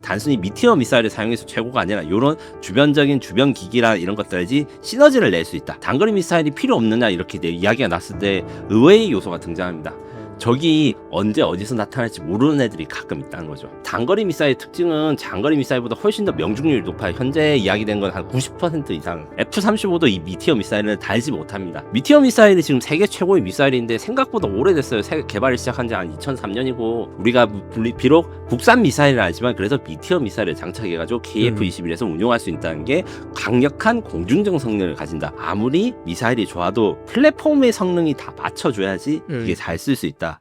단순히 미티어 미사일을 사용해서 최고가 아니라 이런 주변적인 주변 기기랑 이런 것들이 시너지를 낼 수 있다. 단거리 미사일이 필요 없느냐 이렇게 이야기가 났을 때 의외의 요소가 등장합니다. 적이 언제 어디서 나타날지 모르는 애들이 가끔 있다는 거죠. 단거리 미사일의 특징은 장거리 미사일보다 훨씬 더 명중률이 높아요. 현재 이야기된 건 한 90% 이상. F-35도 이 미티어 미사일을 달지 못합니다. 미티어 미사일이 지금 세계 최고의 미사일인데 생각보다 오래됐어요. 개발을 시작한 지 한 2003년이고 우리가 비록 국산 미사일은 아니지만 그래서 미티어 미사일을 장착해가지고 KF-21에서 운용할 수 있다는 게 강력한 공중정 성능을 가진다. 아무리 미사일이 좋아도 플랫폼의 성능이 다 받쳐줘야지 이게 잘 쓸 수 있다.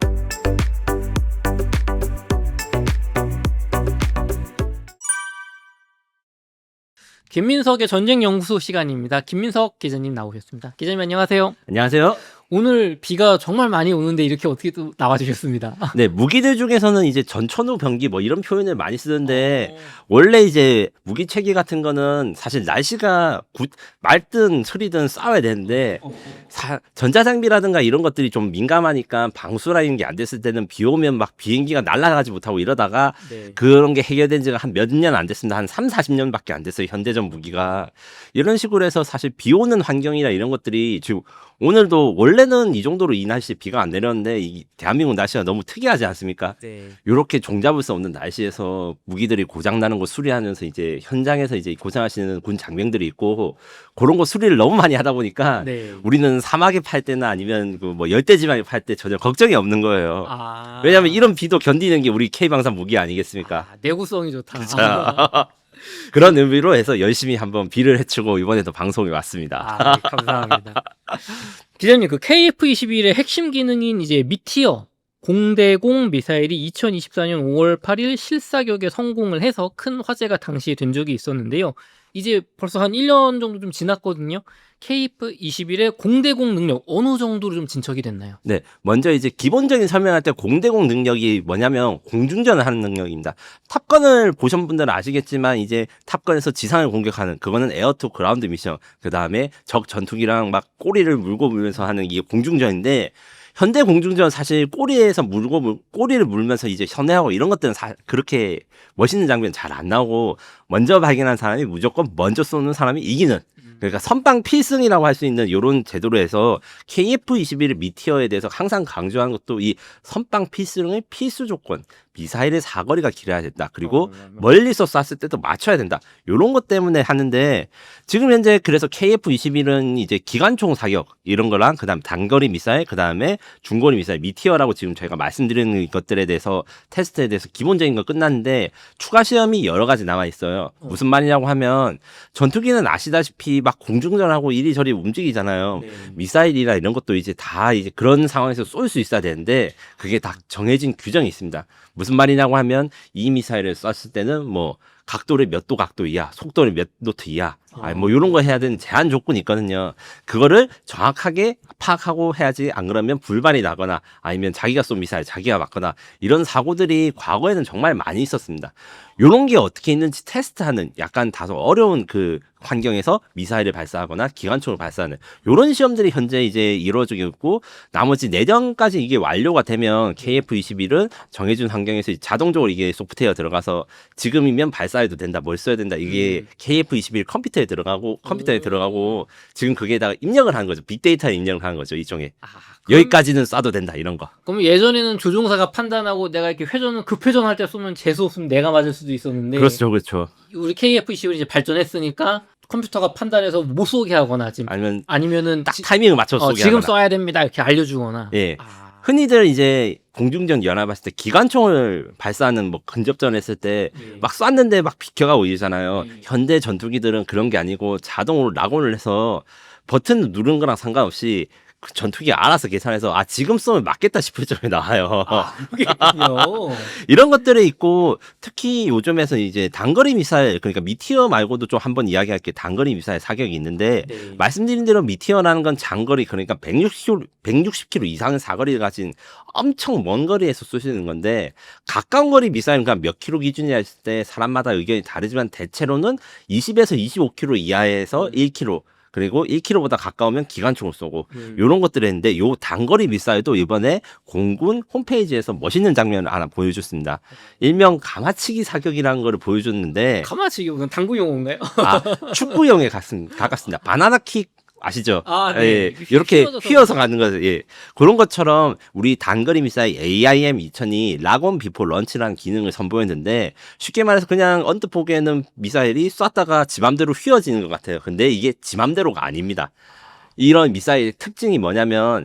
김민석의 전쟁연구소 시간입니다. 김민석 기자님 나오셨습니다. 기자님 안녕하세요. 안녕하세요. 오늘 비가 정말 많이 오는데 이렇게 어떻게 또 나와주셨습니다. 네, 무기들 중에서는 이제 전천후 병기 뭐 이런 표현을 많이 쓰는데 원래 이제 무기 체계 같은 거는 사실 날씨가 맑든 흐리든 싸워야 되는데 전자장비라든가 이런 것들이 좀 민감하니까 방수라는 게 안 됐을 때는 비 오면 막 비행기가 날아가지 못하고 이러다가 그런 게 해결된 지가 한 몇 년 안 됐습니다. 한 30-40년밖에 안 됐어요. 현대전 무기가. 이런 식으로 해서 사실 비 오는 환경이나 이런 것들이 지금 오늘도 원래는 이 정도로 이 날씨에 비가 안 내렸는데 이 대한민국 날씨가 너무 특이하지 않습니까? 이렇게 종잡을 수 없는 날씨에서 무기들이 고장나는 거 수리하면서 이제 현장에서 이제 고생하시는 군 장병들이 있고 그런 거 수리를 너무 많이 하다 보니까 우리는 사막에 팔 때나 아니면 그 뭐 열대지방에 팔 때 전혀 걱정이 없는 거예요. 왜냐하면 이런 비도 견디는 게 우리 K방산 무기 아니겠습니까? 내구성이 좋다. 그렇죠. 그런 의미로 해서 열심히 한번 비를 헤치고 이번에도 방송에 왔습니다. 네, 감사합니다. 기자님, 그 KF-21의 핵심 기능인 이제 미티어 공대공 미사일이 2024년 5월 8일 실사격에 성공을 해서 큰 화제가 당시에 된 적이 있었는데요. 이제 벌써 한 1년 정도 좀 지났거든요. KF-21의 공대공 능력 어느 정도로 좀 진척이 됐나요? 네, 먼저 이제 기본적인 설명할 때 공대공 능력이 뭐냐면 공중전을 하는 능력입니다. 탑건을 보신 분들은 아시겠지만 이제 탑건에서 지상을 공격하는 그거는 에어 투 그라운드 미션. 그 다음에 적 전투기랑 막 꼬리를 물고 물면서 하는 이게 공중전인데. 현대 공중전 사실 꼬리에서 꼬리를 물면서 이제 현해하고 이런 것들은 그렇게 멋있는 장면은 잘 안 나오고 먼저 발견한 사람이 무조건 먼저 쏘는 사람이 이기는. 그러니까 선빵 필승이라고 할 수 있는 이런 제도로 해서 KF-21 미티어에 대해서 항상 강조하는 것도 이 선빵 필승의 필수 조건. 미사일의 사거리가 길어야 된다. 그리고 멀리서 쐈을 때도 맞춰야 된다. 이런 것 때문에 하는데 지금 현재 그래서 KF-21은 이제 기관총 사격 이런 거랑 그다음 단거리 미사일 그다음에 중거리 미사일 미티어라고 지금 저희가 말씀드리는 것들에 대해서 테스트에 대해서 기본적인 거 끝났는데 추가 시험이 여러 가지 남아 있어요. 무슨 말이냐고 하면 전투기는 아시다시피 막 공중전하고 이리저리 움직이잖아요. 미사일이나 이런 것도 이제 다 이제 그런 상황에서 쏠 수 있어야 되는데 그게 다 정해진 규정이 있습니다. 무슨 말이냐고 하면 이 미사일을 쐈을 때는 뭐 각도를 몇 도 각도 이하, 속도를 몇 노트 이하, 뭐 이런 거 해야 되는 제한 조건이 있거든요. 그거를 정확하게 파악하고 해야지 안 그러면 불발이 나거나 아니면 자기가 쏜 미사일 자기가 맞거나 이런 사고들이 과거에는 정말 많이 있었습니다. 이런 게 어떻게 있는지 테스트하는 약간 다소 어려운 그 환경에서 미사일을 발사하거나 기관총을 발사하는 이런 시험들이 현재 이제 이루어지고 있고 나머지 내년까지 이게 완료가 되면 KF-21은 정해준 환경에서 자동적으로 이게 소프트웨어 들어가서 지금이면 발사해도 된다, 뭘 써야 된다 이게 KF-21 컴퓨터에 들어가고 지금 거기에다가 입력을 하는 거죠. 빅데이터에 입력을 하는 거죠. 이쪽에 여기까지는 쏴도 된다 이런 거. 그럼 예전에는 조종사가 판단하고 내가 이렇게 급회전할 때 쏘면 재수 없으면 내가 맞을 수도 있었는데 그렇죠. 우리 KF-21이 이제 발전했으니까 컴퓨터가 판단해서 못 쏘게 하거나 아니면은 딱 타이밍을 맞춰서 쏘게 지금 하거나. 쏴야 됩니다 이렇게 알려주거나. 예. 흔히들 이제 공중전 연합했을 때 기관총을 발사하는 뭐 근접전 했을 때 막 쐈는데 막 비켜가고 이러잖아요. 현대 전투기들은 그런 게 아니고 자동으로 락온을 해서 버튼 누른 거랑 상관없이 그 전투기가 알아서 계산해서 지금 쏘면 맞겠다 싶을 점이 나와요. 그렇군요. 이런 것들이 있고 특히 요즘에서 이제 단거리 미사일 그러니까 미티어 말고도 좀 한번 이야기할 게 단거리 미사일 사격이 있는데 말씀드린 대로 미티어라는 건 장거리 그러니까 160km 이상의 사거리를 가진 엄청 먼 거리에서 쏘시는 건데 가까운 거리 미사일은 그러니까 몇 킬로 기준이라 했을 때 사람마다 의견이 다르지만 대체로는 20에서 25km 이하에서 1km 그리고 1km보다 가까우면 기관총을 쏘고 이런 것들을 했는데 요 단거리 미사일도 이번에 공군 홈페이지에서 멋있는 장면을 하나 보여줬습니다. 일명 가마치기 사격이라는 거를 보여줬는데 가마치기 무슨 당구 용어인가요? 축구용에 가깝습니다. 바나나킥 아시죠? 아, 네. 예, 이렇게 휘어져서 휘어서 가는 거죠. 예. 그런 것처럼 우리 단거리 미사일 AIM-2000이 락온 비포 런치라는 기능을 선보였는데 쉽게 말해서 그냥 언뜻 보기에는 미사일이 쐈다가 지 맘대로 휘어지는 것 같아요. 근데 이게 지 맘대로가 아닙니다. 이런 미사일의 특징이 뭐냐면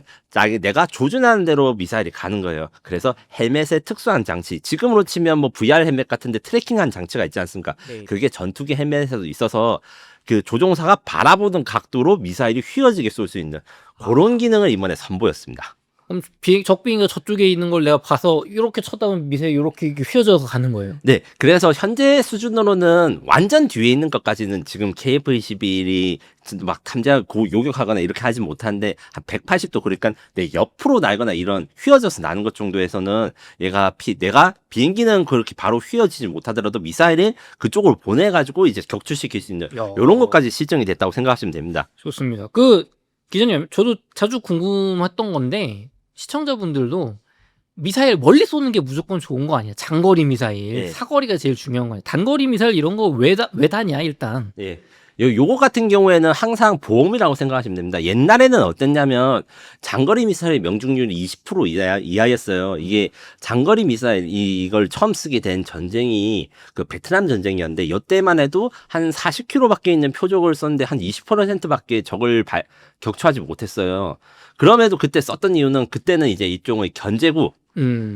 내가 조준하는 대로 미사일이 가는 거예요. 그래서 헬멧의 특수한 장치, 지금으로 치면 뭐 VR 헬멧 같은데 트래킹한 장치가 있지 않습니까? 네. 그게 전투기 헬멧에도 있어서 그 조종사가 바라보는 각도로 미사일이 휘어지게 쏠 수 있는 그런 기능을 이번에 선보였습니다. 그럼 적비행기가 저쪽에 있는 걸 내가 봐서 이렇게 쳐다보면 미사일이 이렇게 휘어져서 가는 거예요. 네, 그래서 현재 수준으로는 완전 뒤에 있는 것까지는 지금 KF-21이 막 요격하거나 이렇게 하지 못하는데 한 180도 그러니까 내 옆으로 날거나 이런 휘어져서 나는 것 정도에서는 내가 비행기는 그렇게 바로 휘어지지 못하더라도 미사일을 그쪽으로 보내가지고 이제 격추시킬 수 있는 이런 것까지 실증이 됐다고 생각하시면 됩니다. 좋습니다. 기자님, 저도 자주 궁금했던 건데 시청자분들도 미사일 멀리 쏘는 게 무조건 좋은 거 아니야? 장거리 미사일, 네. 사거리가 제일 중요한 거야. 단거리 미사일 이런 거 왜 다냐 일단. 예. 요거 같은 경우에는 항상 보험이라고 생각하시면 됩니다. 옛날에는 어땠냐면 장거리 미사일 명중률이 20% 이하였어요. 이게 장거리 미사일 이걸 처음 쓰게 된 전쟁이 그 베트남 전쟁이었는데 이때만 해도 한 40km밖에 있는 표적을 썼는데 한 20%밖에 적을 격추하지 못했어요. 그럼에도 그때 썼던 이유는 그때는 이제 일종의 견제구.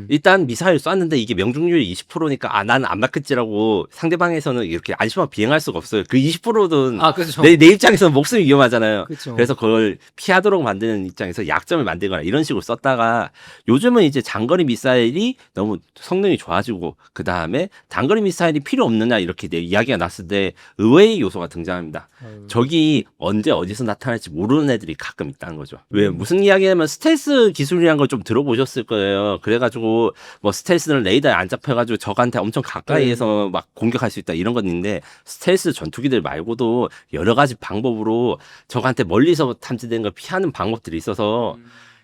일단 미사일 쐈는데 이게 명중률이 20%니까 나는 안 맞겠지라고 상대방에서는 이렇게 안심하고 비행할 수가 없어요. 그 20%는 그렇죠. 내 입장에서는 목숨이 위험하잖아요. 그렇죠. 그래서 그걸 피하도록 만드는 입장에서 약점을 만들거나 이런 식으로 썼다가 요즘은 이제 장거리 미사일이 너무 성능이 좋아지고 그 다음에 단거리 미사일이 필요 없느냐 이렇게 이야기가 났을 때 의외의 요소가 등장합니다. 적이 언제 어디서 나타날지 모르는 애들이 가끔 있다는 거죠. 왜 무슨 이야기냐면 스텔스 기술이란 걸 좀 들어보셨을 거예요. 그래가지고 뭐 스텔스는 레이더에 안 잡혀가지고 적한테 엄청 가까이에서 막 공격할 수 있다 이런 건 있는데 스텔스 전투기들 말고도 여러 가지 방법으로 적한테 멀리서 탐지되는 걸 피하는 방법들이 있어서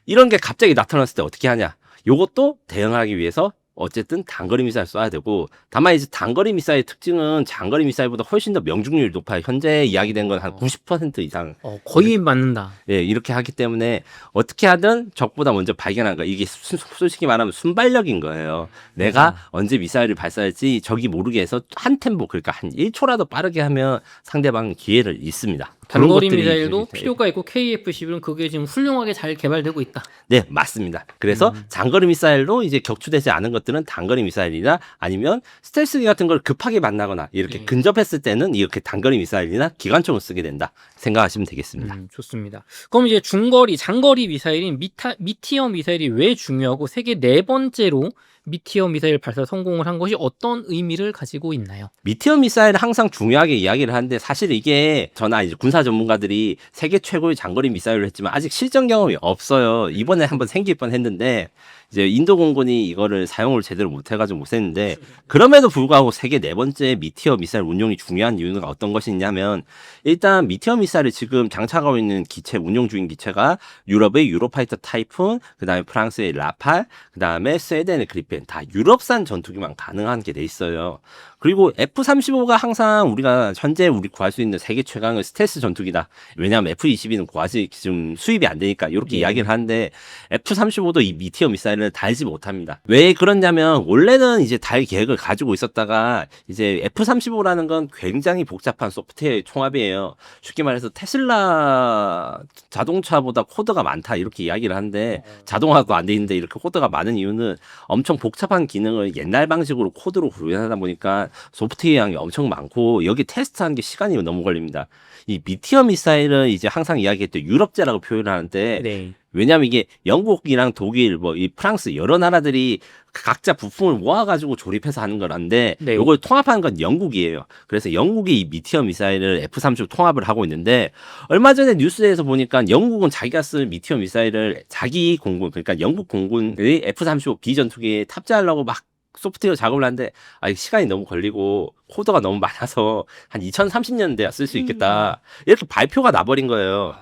이런 게 갑자기 나타났을 때 어떻게 하냐? 요것도 대응하기 위해서 어쨌든 단거리 미사일 쏴야 되고 다만 이제 단거리 미사일 특징은 장거리 미사일보다 훨씬 더 명중률이 높아요. 현재 이야기된 건 한 90% 이상. 거의 맞는다. 예, 이렇게 하기 때문에 어떻게 하든 적보다 먼저 발견한 거. 이게 솔직히 말하면 순발력인 거예요. 내가 언제 미사일을 발사할지 적이 모르게 해서 한 템포 그러니까 한 1초라도 빠르게 하면 상대방 기회를 잃습니다. 단거리 미사일도 필요가 있고 KF-11은 그게 지금 훌륭하게 잘 개발되고 있다. 네, 맞습니다. 그래서 장거리 미사일로 이제 격추되지 않은 것들은 단거리 미사일이나 아니면 스텔스기 같은 걸 급하게 만나거나 이렇게 근접했을 때는 이렇게 단거리 미사일이나 기관총을 쓰게 된다 생각하시면 되겠습니다. 좋습니다. 그럼 이제 장거리 미사일인 미티어 미사일이 왜 중요하고 세계 네 번째로 미티어 미사일 발사 성공을 한 것이 어떤 의미를 가지고 있나요? 미티어 미사일은 항상 중요하게 이야기를 하는데 사실 이게 저나 이제 군사 전문가들이 세계 최고의 장거리 미사일을 했지만 아직 실전 경험이 없어요. 이번에 한번 생길 뻔했는데 이제 인도 공군이 이거를 사용을 제대로 못해가지고 못했는데 그럼에도 불구하고 세계 네 번째 미티어 미사일 운용이 중요한 이유는 어떤 것이 있냐면 일단 미티어 미사일을 지금 장착하고 있는 기체 운용 중인 기체가 유럽의 유로파이터 타이푼, 그다음에 프랑스의 라팔, 그다음에 스웨덴의 그리펜 다 유럽산 전투기만 가능한 게 돼 있어요. 그리고 F-35가 항상 우리가 현재 구할 수 있는 세계 최강의 스텔스 전투기다. 왜냐하면 F-22는 구하지 지금 수입이 안 되니까 이렇게 이야기를 하는데 F-35도 이 미티어 미사일을 달지 못합니다. 왜 그러냐면 원래는 이제 달 계획을 가지고 있었다가 이제 F-35라는 건 굉장히 복잡한 소프트웨어 총합이에요. 쉽게 말해서 테슬라 자동차보다 코드가 많다 이렇게 이야기를 하는데 자동화도 안 돼 있는데 이렇게 코드가 많은 이유는 엄청 복잡한 기능을 옛날 방식으로 코드로 구현하다 보니까 소프트웨어 양이 엄청 많고 여기 테스트하는 게 시간이 너무 걸립니다. 이 미티어 미사일은 이제 항상 이야기했던 유럽제라고 표현을 하는데 왜냐하면 이게 영국이랑 독일, 이 프랑스 여러 나라들이 각자 부품을 모아가지고 조립해서 하는 거란데 이걸 통합하는 건 영국이에요. 그래서 영국이 이 미티어 미사일을 F-35 통합을 하고 있는데 얼마 전에 뉴스에서 보니까 영국은 자기가 쓸 미티어 미사일을 자기 공군, 그러니까 영국 공군의 F-35 비전투기에 탑재하려고 막 소프트웨어 작업을 하는데 시간이 너무 걸리고 코드가 너무 많아서 한 2030년대야 쓸 수 있겠다. 이렇게 발표가 나버린 거예요.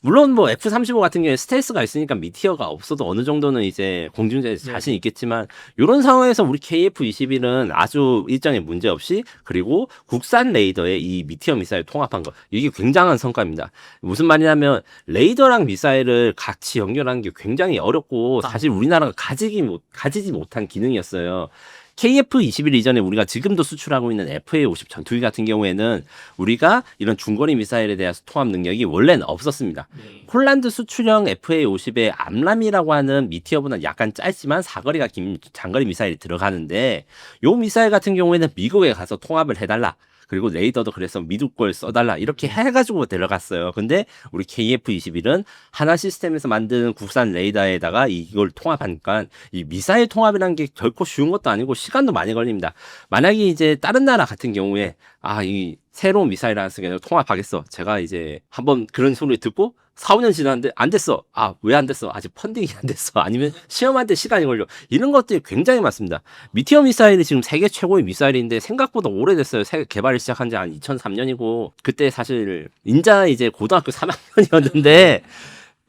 물론 뭐 F-35 같은 경우에 스텔스가 있으니까 미티어가 없어도 어느 정도는 이제 공중전에 자신 있겠지만 이런 상황에서 우리 KF-21은 아주 일정의 문제 없이 그리고 국산 레이더에 이 미티어 미사일 통합한 거 이게 굉장한 성과입니다. 무슨 말이냐면 레이더랑 미사일을 같이 연결하는 게 굉장히 어렵고 사실 우리나라가 가지지 못한 기능이었어요. KF-21 이전에 우리가 지금도 수출하고 있는 FA-50 전투기 같은 경우에는 우리가 이런 중거리 미사일에 대한 통합 능력이 원래는 없었습니다. 폴란드 수출형 FA-50의 암람이라고 하는 미티어보다 약간 짧지만 사거리가 긴 장거리 미사일이 들어가는데 요 미사일 같은 경우에는 미국에 가서 통합을 해달라. 그리고 레이더도 그래서 미국 걸 써달라 이렇게 해가지고 데려갔어요. 근데 우리 KF-21은 하나 시스템에서 만드는 국산 레이더에다가 이걸 통합하니까 이 미사일 통합이라는 게 결코 쉬운 것도 아니고 시간도 많이 걸립니다. 만약에 이제 다른 나라 같은 경우에 이 새로운 미사일 하나 쓰게 통합하겠어. 제가 이제 한번 그런 소리를 듣고 4, 5년 지났는데 안 됐어. 왜 안 됐어? 아직 펀딩이 안 됐어. 아니면 시험할 때 시간이 걸려. 이런 것들이 굉장히 많습니다. 미티어 미사일이 지금 세계 최고의 미사일인데 생각보다 오래됐어요. 개발을 시작한 지 한 2003년이고 그때 사실 인자 이제 고등학교 3학년이었는데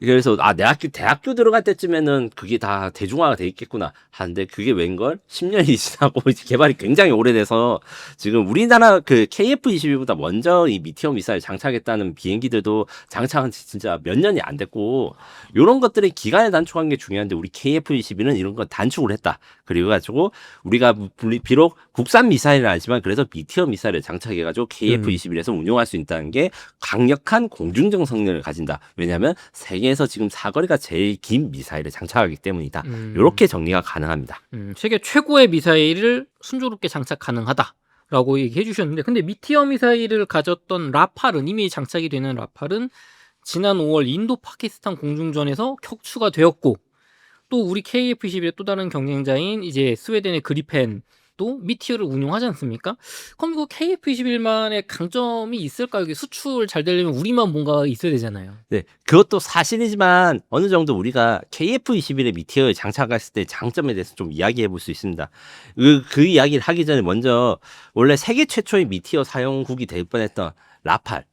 그래서 대학교 들어갈 때쯤에는 그게 다 대중화가 돼 있겠구나 하는데 그게 웬걸 10년이 지나고 이제 개발이 굉장히 오래돼서 지금 우리나라 그 KF-22보다 먼저 이 미티어 미사일 장착했다는 비행기들도 장착한 지 진짜 몇 년이 안 됐고 이런 것들의 기간을 단축한 게 중요한데 우리 KF-22는 이런 거 단축을 했다. 그리고 가지고 우리가 비록 국산 미사일은 아니지만 그래서 미티어 미사일을 장착해가지고 KF-21에서 운용할 수 있다는 게 강력한 공중정 성능을 가진다. 왜냐하면 세계에서 지금 사거리가 제일 긴 미사일을 장착하기 때문이다. 이렇게 정리가 가능합니다. 세계 최고의 미사일을 순조롭게 장착 가능하다라고 얘기해 주셨는데 근데 미티어 미사일을 가졌던 라팔은 이미 장착이 되는 라팔은 지난 5월 인도 파키스탄 공중전에서 격추가 되었고 또 우리 KF-21의 또 다른 경쟁자인 이제 스웨덴의 그리펜도 미티어를 운용하지 않습니까? 그럼 이거 KF-21만의 강점이 있을까요? 이게 수출 잘 되려면 우리만 뭔가 있어야 되잖아요. 네, 그것도 사실이지만 어느 정도 우리가 KF-21의 미티어를 장착했을 때 장점에 대해서 좀 이야기해 볼 수 있습니다. 그 이야기를 하기 전에 먼저 원래 세계 최초의 미티어 사용국이 될 뻔했던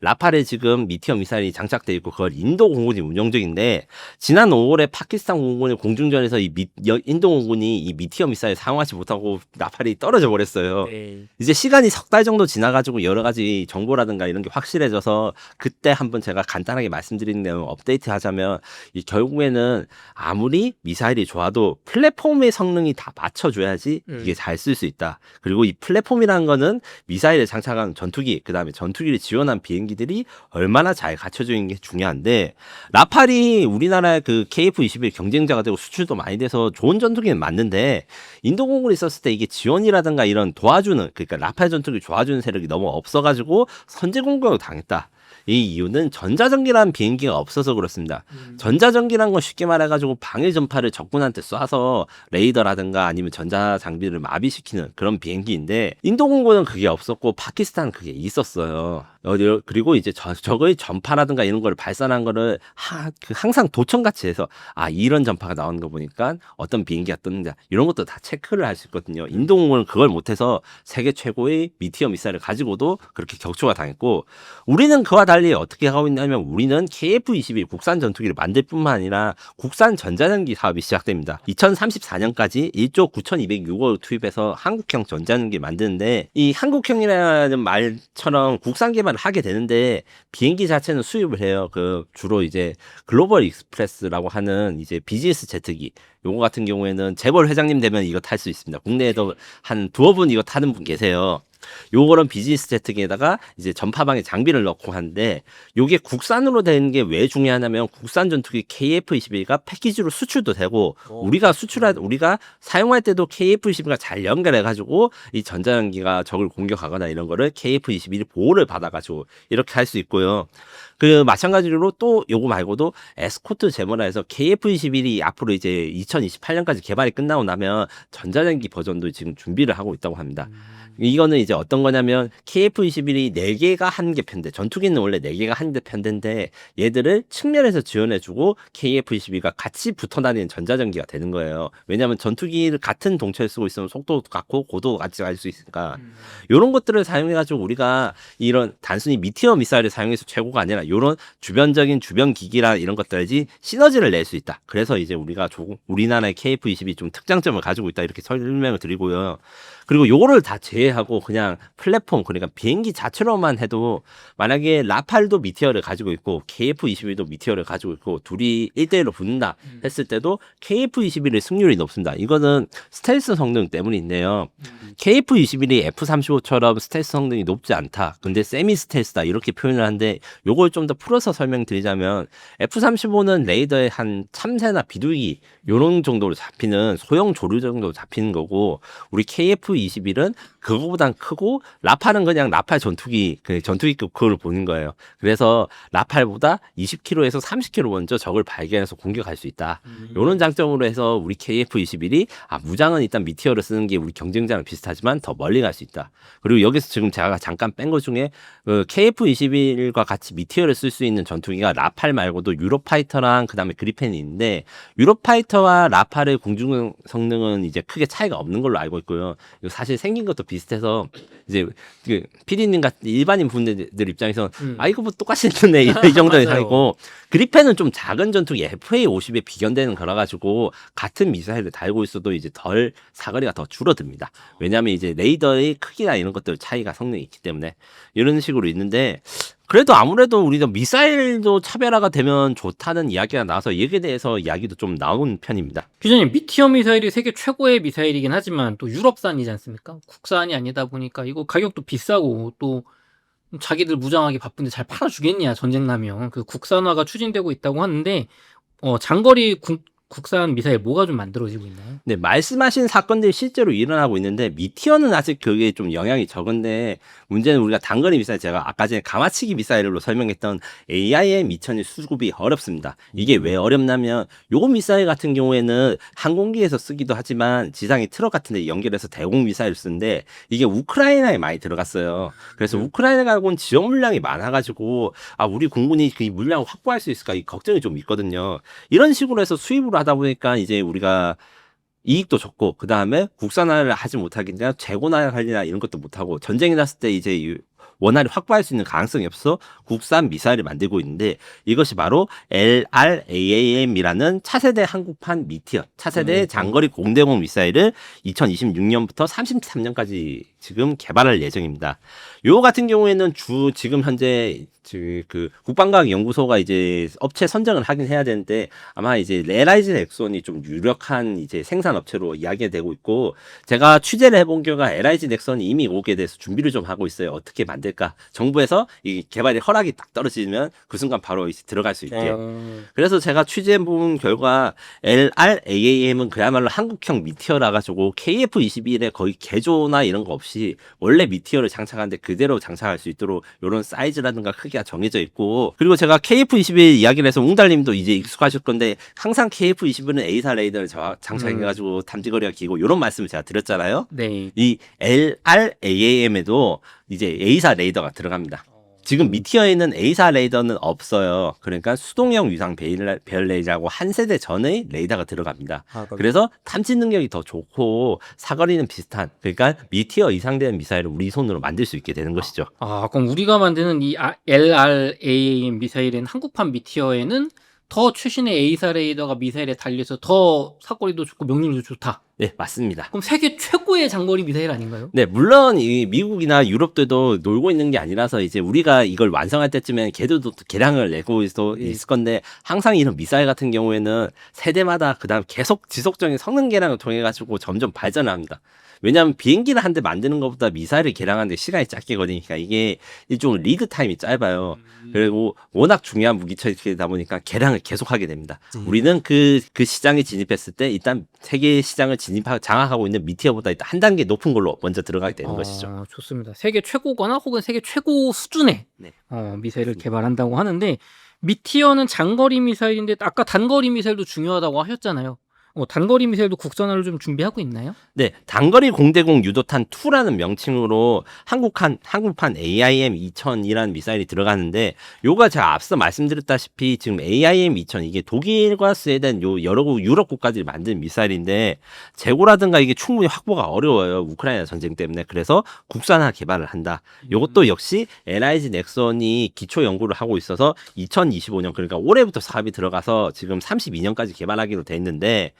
라팔에 지금 미티어 미사일이 장착돼 있고 그걸 인도 공군이 운용 중인데 지난 5월에 파키스탄 공군의 공중전에서 인도 공군이 이 미티어 미사일 사용하지 못하고 라팔이 떨어져 버렸어요. 네. 이제 시간이 석 달 정도 지나가지고 여러 가지 정보라든가 이런 게 확실해져서 그때 한번 제가 간단하게 말씀드린 내용 업데이트 하자면 결국에는 아무리 미사일이 좋아도 플랫폼의 성능이 다 맞춰줘야지 이게 잘 쓸 수 있다. 그리고 이 플랫폼이라는 거는 미사일에 장착한 전투기 그다음에 전투기를 지원한 비행기들이 얼마나 잘 갖춰져 있는 게 중요한데 라팔이 우리나라의 그 KF-21 경쟁자가 되고 수출도 많이 돼서 좋은 전투기는 맞는데 인도 공군이 있었을 때 이게 지원이라든가 이런 도와주는 그러니까 라팔 전투기 도와주는 세력이 너무 없어가지고 선제 공격을 당했다. 이 이유는 전자전기라는 비행기가 없어서 그렇습니다. 전자전기라는 건 쉽게 말해가지고 방해 전파를 적군한테 쏴서 레이더라든가 아니면 전자장비를 마비시키는 그런 비행기인데 인도공군은 그게 없었고 파키스탄은 그게 있었어요. 그리고 이제 저거의 전파라든가 이런 걸 발산한 거를 항상 도청같이 해서 이런 전파가 나오는 거 보니까 어떤 비행기가 떴는지 이런 것도 다 체크를 할 수 있거든요. 인도공군은 그걸 못해서 세계 최고의 미티어 미사일을 가지고도 그렇게 격추가 당했고 우리는 그와 달리 어떻게 하고 있냐면 우리는 KF-21 국산 전투기를 만들 뿐만 아니라 국산 전자전기 사업이 시작됩니다. 2034년까지 1조 9,206억 투입해서 한국형 전자전기를 만드는데 이 한국형이라는 말처럼 국산 개발을 하게 되는데 비행기 자체는 수입을 해요. 주로 이제 글로벌 익스프레스라고 하는 이제 비즈니스 제트기 요거 같은 경우에는 재벌 회장님 되면 이거 탈 수 있습니다. 국내에도 한 두어 분 이거 타는 분 계세요. 요거는 비즈니스 제트기에다가 이제 전파방에 장비를 넣고 하는데 요게 국산으로 되는 게 왜 중요하냐면 국산 전투기 KF-21가 패키지로 수출도 되고 우리가 사용할 때도 KF-21가 잘 연결해 가지고 이 전자전기가 적을 공격하거나 이런 거를 KF-21이 보호를 받아 가지고 이렇게 할 수 있고요. 그 마찬가지로 또 요거 말고도 에스코트 제모라 해서 KF-21이 앞으로 이제 2028년까지 개발이 끝나고 나면 전자전기 버전도 지금 준비를 하고 있다고 합니다. 이거는 이제 어떤 거냐면 KF-21이 4개가 한 개 편대, 전투기는 원래 4개가 한 개 편대인데 얘들을 측면에서 지원해주고 KF-22가 같이 붙어 다니는 전자전기가 되는 거예요. 왜냐하면 전투기를 같은 동체를 쓰고 있으면 속도도 같고 고도도 같이 갈 수 있으니까 이런 것들을 사용해가지고 우리가 이런 단순히 미티어 미사일을 사용해서 최고가 아니라 이런 주변적인 주변 기기나 이런 것들이 시너지를 낼 수 있다. 그래서 이제 우리가 우리나라의 KF-22이 좀 특장점을 가지고 있다 이렇게 설명을 드리고요. 그리고 요거를 다 제외하고 그냥 플랫폼, 그러니까 비행기 자체로만 해도 만약에 라팔도 미티어를 가지고 있고 KF-21도 미티어를 가지고 있고 둘이 1대1로 붙는다 했을 때도 KF-21의 승률이 높습니다. 이거는 스텔스 성능 때문인데요. KF-21이 F-35처럼 스텔스 성능이 높지 않다. 근데 세미 스텔스다 이렇게 표현을 하는데 요걸 좀 더 풀어서 설명드리자면 F-35는 레이더에 한 참새나 비둘기 요런 정도로 잡히는 소형 조류 정도로 잡히는 거고 우리 KF-21은 그거보단 크고 라팔은 그냥 라팔 전투기 그 전투기급 그걸 보는 거예요. 그래서 라팔보다 20km에서 30km 먼저 적을 발견해서 공격할 수 있다. 이런 장점으로 해서 우리 KF-21이 무장은 일단 미티어를 쓰는 게 우리 경쟁자랑 비슷하지만 더 멀리 갈 수 있다. 그리고 여기서 지금 제가 잠깐 뺀 것 중에 KF-21과 같이 미티어를 쓸 수 있는 전투기가 라팔 말고도 유로파이터랑 그다음에 그리펜이 있는데 유로파이터와 라팔의 공중 성능은 이제 크게 차이가 없는 걸로 알고 있고요. 이거 사실 생긴 것도 비슷해서 이제 그 PD님 같은 일반인 분들 입장에서 이거 뭐 똑같이 했네 이 정도 이상이고 그리펜은 좀 작은 전투기 FA-50에 비견되는 거라 가지고 같은 미사일을 달고 있어도 이제 덜 사거리가 더 줄어듭니다. 왜냐하면 이제 레이더의 크기나 이런 것들 차이가 성능이 있기 때문에 이런 식으로 있는데 그래도 아무래도 우리가 미사일도 차별화가 되면 좋다는 이야기가 나와서 여기에 대해서 이야기도 좀 나온 편입니다. 기자님, 미티어 미사일이 세계 최고의 미사일이긴 하지만 또 유럽산이지 않습니까? 국산이 아니다 보니까 이거 가격도 비싸고 또 자기들 무장하기 바쁜데 잘 팔아주겠냐, 전쟁 나면. 그 국산화가 추진되고 있다고 하는데 장거리 국산 미사일 뭐가 좀 만들어지고 있나요? 네, 말씀하신 사건들이 실제로 일어나고 있는데 미티어는 아직 그게 좀 영향이 적은데 문제는 우리가 단거리 미사일 제가 아까 전에 가마치기 미사일로 설명했던 AIM-2000이 수급이 어렵습니다. 이게 왜 어렵냐면 요거 미사일 같은 경우에는 항공기에서 쓰기도 하지만 지상의 트럭 같은 데 연결해서 대공 미사일을 쓰는데 이게 우크라이나에 많이 들어갔어요. 그래서 우크라이나하고는 지원 물량이 많아가지고 우리 공군이 그 물량을 확보할 수 있을까 이 걱정이 좀 있거든요. 이런 식으로 해서 수입으로 하다 보니까 이제 우리가 이익도 적고 그 다음에 국산화를 하지 못하기 때문에 재고나 관리나 이런 것도 못하고 전쟁이 났을 때 이제 원활히 확보할 수 있는 가능성이 없어 국산 미사일을 만들고 있는데 이것이 바로 LRAAM이라는 차세대 한국판 미티어 차세대 장거리 공대공 미사일을 2026년부터 33년까지 지금 개발할 예정입니다. 요 같은 경우에는 지금 현재 그 국방과학연구소가 이제 업체 선정을 하긴 해야 되는데 아마 이제 LIG 넥슨이 좀 유력한 이제 생산 업체로 이야기가 되고 있고 제가 취재를 해본 결과 LIG 넥슨이 이미 오게 돼서 준비를 좀 하고 있어요. 어떻게 만들까? 정부에서 이 개발이 허락이 딱 떨어지면 그 순간 바로 이제 들어갈 수 있게. 그래서 제가 취재해본 결과 LRAAM은 그야말로 한국형 미티어라 가지고 KF-21의 거의 개조나 이런 거 없이 원래 미티어를 장착하는데 그대로 장착할 수 있도록 이런 사이즈라든가 크기가 정해져 있고 그리고 제가 KF-21 이야기를 해서 웅달님도 이제 익숙하실 건데 항상 KF-21은 A사 레이더를 장착해가지고 탐지거리가 길고 이런 말씀을 제가 드렸잖아요. 네. 이 LRAAM에도 이제 A사 레이더가 들어갑니다. 지금 미티어에는 A사 레이더는 없어요. 그러니까 수동형 위상 배열 레이더하고 한 세대 전의 레이더가 들어갑니다. 그래서 탐지 능력이 더 좋고 사거리는 비슷한 그러니까 미티어 이상 되는 미사일을 우리 손으로 만들 수 있게 되는 것이죠. 그럼 우리가 만드는 이 LRAAM 미사일은 한국판 미티어에는 더 최신의 A사 레이더가 미사일에 달려서 더 사거리도 좋고 명중률도 좋다. 네, 맞습니다. 그럼 세계 최고의 장거리 미사일 아닌가요? 네, 물론 이 미국이나 유럽들도 놀고 있는 게 아니라서 이제 우리가 이걸 완성할 때쯤엔 걔들도 개량을 내고 있을 건데 항상 이런 미사일 같은 경우에는 세대마다 그다음 계속 지속적인 성능 개량을 통해 가지고 점점 발전합니다. 왜냐하면 비행기를 한 대 만드는 것보다 미사일을 개량하는데 시간이 짧게 걸리니까 이게 일종의 리드 타임이 짧아요. 그리고 워낙 중요한 무기 체계다 보니까 개량을 계속하게 됩니다. 우리는 그 시장에 진입했을 때 일단 세계 시장을 장악하고 있는 미티어보다 일단 한 단계 높은 걸로 먼저 들어가게 되는 것이죠. 좋습니다. 세계 최고거나 혹은 세계 최고 수준의 네. 미사일을 개발한다고 하는데 미티어는 장거리 미사일인데 아까 단거리 미사일도 중요하다고 하셨잖아요. 단거리 미사일도 국산화를 좀 준비하고 있나요? 네, 단거리 공대공 유도탄 2라는 명칭으로 한국판 AIM-2000이라는 미사일이 들어가는데 요가 제가 앞서 말씀드렸다시피 지금 AIM-2000 이게 독일과 스웨덴 여러 유럽 국가들이 만든 미사일인데 재고라든가 이게 충분히 확보가 어려워요. 우크라이나 전쟁 때문에. 그래서 국산화 개발을 한다. 요것도 역시 LIG 넥슨이 기초 연구를 하고 있어서 2025년 그러니까 올해부터 사업이 들어가서 지금 32년까지 개발하기로 돼 있는데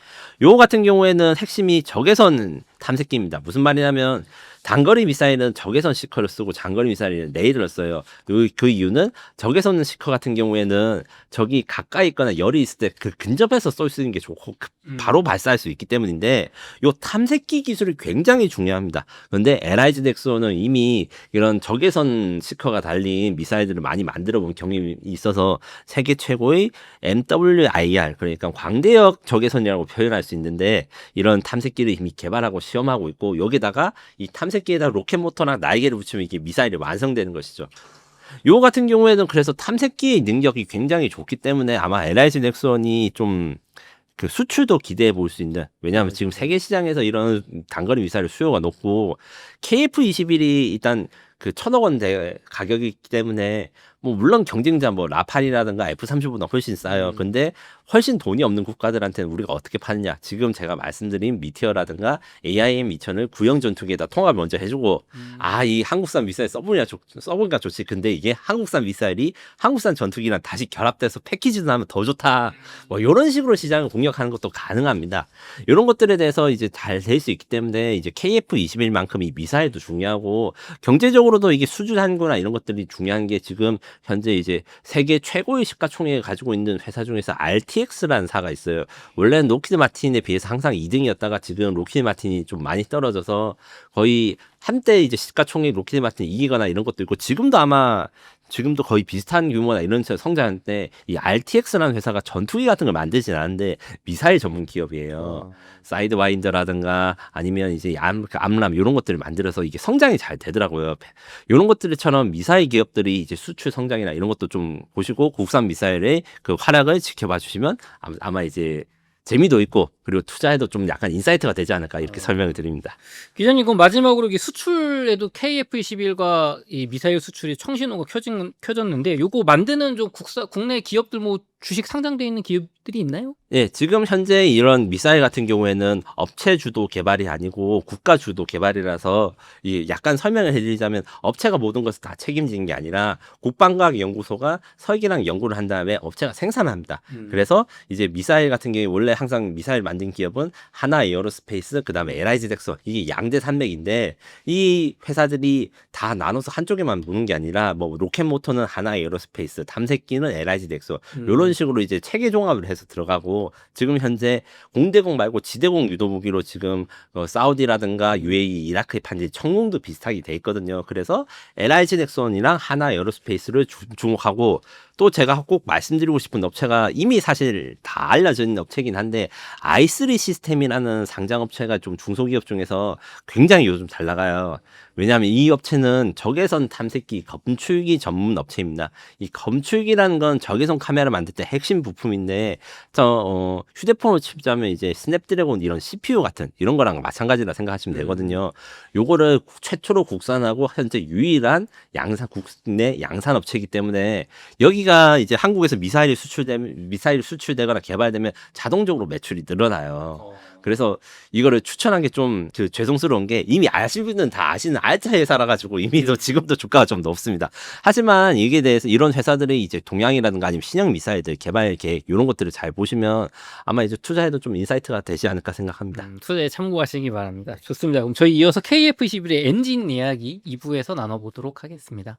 요 같은 경우에는 핵심이 적외선 탐색기입니다. 무슨 말이냐면 단거리 미사일은 적외선 시커를 쓰고 장거리 미사일은 레이더를 써요. 그 이유는 적외선 시커 같은 경우에는 적이 가까이 있거나 열이 있을 때 그 근접해서 쏠 수 있는 게 좋고 바로 발사할 수 있기 때문인데 요 탐색기 기술이 굉장히 중요합니다. 그런데 LIG 넥슨은 이미 이런 적외선 시커가 달린 미사일들을 많이 만들어 본 경험이 있어서 세계 최고의 MWIR 그러니까 광대역 적외선이라고 표현할 수 있는데 이런 탐색기를 이미 개발하고 시험하고 있고 여기다가 이 탐색기에다 로켓 모터나 날개를 붙이면 이게 미사일이 완성되는 것이죠. 요 같은 경우에는 그래서 탐색기의 능력이 굉장히 좋기 때문에 아마 LIG 넥슨이 좀 그 수출도 기대해 볼 수 있는 왜냐하면 지금 세계 시장에서 이런 단거리 미사일 수요가 높고 KF-21이 일단 그 1,000억 원대 가격이기 때문에 뭐 물론 경쟁자 뭐 라팔이라든가 F-35보다 훨씬 싸요. 근데 훨씬 돈이 없는 국가들한테는 우리가 어떻게 파느냐. 지금 제가 말씀드린 미티어라든가 AIM-2000을 구형 전투기에다 통합을 먼저 해주고 이 한국산 미사일 써보니까 좋지. 근데 이게 한국산 미사일이 한국산 전투기랑 다시 결합돼서 패키지도 하면 더 좋다. 뭐 이런 식으로 시장을 공략하는 것도 가능합니다. 이런 것들에 대해서 이제 잘 될 수 있기 때문에 이제 KF-21만큼 이 미사일도 중요하고 경제적으로도 이게 수주하는거나 이런 것들이 중요한 게 지금 현재 이제 세계 최고의 시가총액을 가지고 있는 회사 중에서 RTX라는 사가 있어요. 원래는 로키드 마틴에 비해서 항상 2등이었다가 지금 로키드 마틴이 좀 많이 떨어져서 거의 한때 이제 시가총액 로키드 마틴이 이기거나 이런 것도 있고 지금도 거의 비슷한 규모나 이런 성장하는데 이 RTX라는 회사가 전투기 같은 걸 만들진 않는데 미사일 전문 기업이에요. 사이드와인더라든가 아니면 이제 암람 이런 것들을 만들어서 이게 성장이 잘 되더라고요. 이런 것들처럼 미사일 기업들이 이제 수출 성장이나 이런 것도 좀 보시고 국산 미사일의 그 활약을 지켜봐 주시면 아마 이제 재미도 있고 그리고 투자에도 좀 약간 인사이트가 되지 않을까 이렇게 설명을 드립니다. 기자님, 그럼 마지막으로 이게 수출에도 KF-21과 이 미사일 수출이 청신호가 켜졌는데 요거 만드는 좀 국내 기업들 뭐 주식 상장돼 있는 기업들이 있나요? 예, 지금 현재 이런 미사일 같은 경우에는 업체 주도 개발이 아니고 국가 주도 개발이라서 약간 설명을 해드리자면 업체가 모든 것을 다 책임지는 게 아니라 국방과학연구소가 설계랑 연구를 한 다음에 업체가 생산합니다. 그래서 이제 미사일 같은 경우에 원래 항상 미사일 만든 기업은 하나 에어로스페이스 그다음에 LIG 넥슨 이게 양대 산맥인데 이 회사들이 다 나눠서 한쪽에만 무는 게 아니라 뭐 로켓 모터는 하나 에어로스페이스, 탐색기는 LIG 넥슨 이런 식으로 이제 체계 종합을 해서 들어가고 지금 현재 공대공 말고 지대공 유도무기로 지금 사우디라든가 UAE, 이라크에 판지 청룡도 비슷하게 돼 있거든요. 그래서 LIG 넥슨이랑 하나 에어로스페이스를 주목하고 또 제가 꼭 말씀드리고 싶은 업체가 이미 사실 다 알려져 있는 업체이긴 한데 i3 시스템이라는 상장업체가 좀 중소기업 중에서 굉장히 요즘 잘 나가요. 왜냐하면 이 업체는 적외선 탐색기 검출기 전문 업체입니다. 이 검출기라는 건 적외선 카메라 만들 때 핵심 부품인데 휴대폰으로 치자면 이제 스냅드래곤 이런 CPU 같은 이런 거랑 마찬가지라 생각하시면 되거든요. 요거를 최초로 국산하고 현재 유일한 국내 양산 업체이기 때문에 여기가 이제 한국에서 미사일이 수출되거나 개발되면 자동적으로 매출이 늘어나요. 그래서 이거를 추천한 게 좀 죄송스러운 게 이미 아시는 분은 다 아시는 알짜 회사라 가지고 이미도 지금도 주가가 좀 높습니다. 하지만 이게 대해서 이런 회사들이 이제 동향이라든가 아니면 신형 미사일들 개발 계획 이런 것들을 잘 보시면 아마 이제 투자에도 좀 인사이트가 되지 않을까 생각합니다. 투자에 참고하시기 바랍니다. 좋습니다. 그럼 저희 이어서 KF-21의 엔진 이야기 2부에서 나눠보도록 하겠습니다.